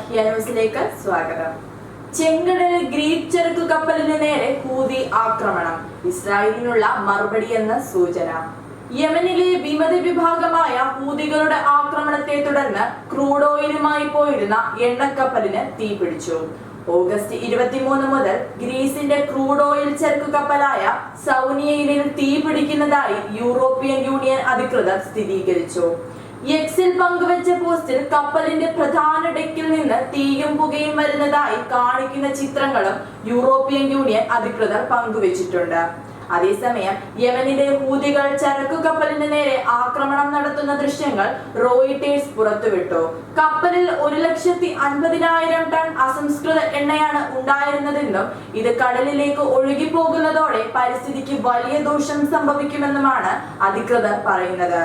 സഹ്യ ന്യൂസിലേക്ക് സ്വാഗതം. ചെങ്കടലിൽ ഗ്രീക്ക് ചരക്കു കപ്പലിന് നേരെ ഹൂതി ആക്രമണം, ഇസ്രായേലിനുള്ള മറുപടിയെന്ന് സൂചന. യമനിലെ വിമത വിഭാഗമായ ഹൂതികളുടെ ആക്രമണത്തെ തുടർന്ന് ക്രൂഡ് ഓയിലുമായി പോയിരുന്ന എണ്ണക്കപ്പലിന് തീപിടിച്ചു. ഓഗസ്റ്റ് 23 മുതൽ ഗ്രീസിന്റെ ക്രൂഡ് ഓയിൽ ചരക്കു കപ്പലായ സൗനിയയിൽ തീപിടിക്കുന്നതായി യൂറോപ്യൻ യൂണിയൻ അധികൃതർ സ്ഥിരീകരിച്ചു. എക്സിൽ പങ്കുവച്ച പോസ്റ്റിൽ കപ്പലിന്റെ പ്രധാന ഡെക്കിൽ നിന്ന് തീയും പുകയും വരുന്നതായി കാണിക്കുന്ന ചിത്രങ്ങളും യൂറോപ്യൻ യൂണിയൻ അധികൃതർ പങ്കുവച്ചിട്ടുണ്ട്. അതേസമയം യമനിലെ ഹൂതികൾ ചരക്കു കപ്പലിന് നേരെ ആക്രമണം നടത്തുന്ന ദൃശ്യങ്ങൾ റോയിട്ടേഴ്സ് പുറത്തുവിട്ടു. കപ്പലിൽ 1,50,000 ടൺ അസംസ്കൃത എണ്ണയാണ് ഉണ്ടായിരുന്നതെന്നും ഇത് കടലിലേക്ക് ഒഴുകിപ്പോകുന്നതോടെ പരിസ്ഥിതിക്ക് വലിയ ദോഷം സംഭവിക്കുമെന്നുമാണ് അധികൃതർ പറയുന്നത്.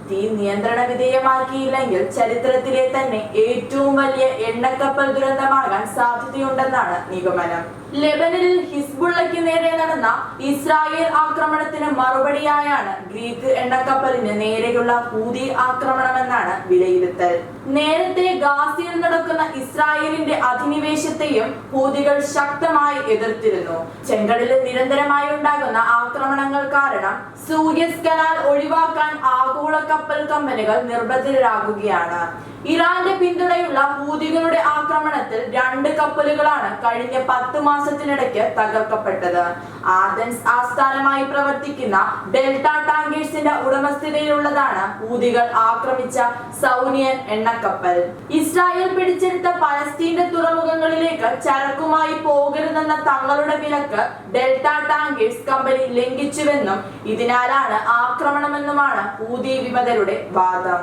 തീ നിയന്ത്രണ വിധേയമാക്കിയില്ലെങ്കിൽ ചരിത്രത്തിലെ തന്നെ ഏറ്റവും വലിയ എണ്ണക്കപ്പൽ ദുരന്തമാകാൻ സാധ്യതയുണ്ടെന്നാണ് നിഗമനം. ലെബനനിൽ ഹിസ്ബുള്ളയ്ക്ക് നേരെ നടന്ന ഇസ്രായേൽ ആക്രമണത്തിന് മറുപടിയായാണ് ഗ്രീക്ക് എണ്ണക്കപ്പലിന് നേരെയുള്ള ഹൂതി ആക്രമണമെന്നാണ് വിലയിരുത്തൽ. നേരത്തെ ഗാസയിൽ നടക്കുന്ന ഇസ്രായേലിന്റെ അധിനിവേശത്തെയും ഹൂതികൾ ശക്തമായി എതിർത്തിരുന്നു. ചെങ്കടലിൽ നിരന്തരമായി ഉണ്ടാകുന്ന ആക്രമണങ്ങൾ കാരണം സൂയസ് കനാൽ ഒഴിവാക്കാൻ ആഗോള കപ്പൽ കമ്പനികൾ നിർബന്ധിതരാകുകയാണ്. ഇറാന്റെ പിന്തുണയുള്ള ഹൂതികളുടെ ആക്രമണത്തിൽ 2 കപ്പലുകളാണ് കഴിഞ്ഞ 10 മാസത്തിനിടയ്ക്ക് തകർക്കപ്പെട്ടത്. ആഥൻസ് ആസ്ഥാനമായി പ്രവർത്തിക്കുന്ന ഡെൽറ്റ ടാങ്കേഴ്സിന്റെ ഉടമസ്ഥതയിലുള്ളതാണ് ഹൂതികൾ ആക്രമിച്ച സൗനിയൻ എണ്ണക്കപ്പൽ. ഇസ്രായേൽ പിടിച്ചെടുത്ത പലസ്തീന്റെ തുറമുഖങ്ങളിലേക്ക് ചരക്കുമായി പോകരുതെന്ന തങ്ങളുടെ വിലക്ക് ഡെൽറ്റ ടാങ്കേഴ്സ് കമ്പനി ലംഘിച്ചുവെന്നും ഇതിനാലാണ് ആക്രമണമെന്നുമാണ് ഹൂതി വിമതരുടെ വാദം.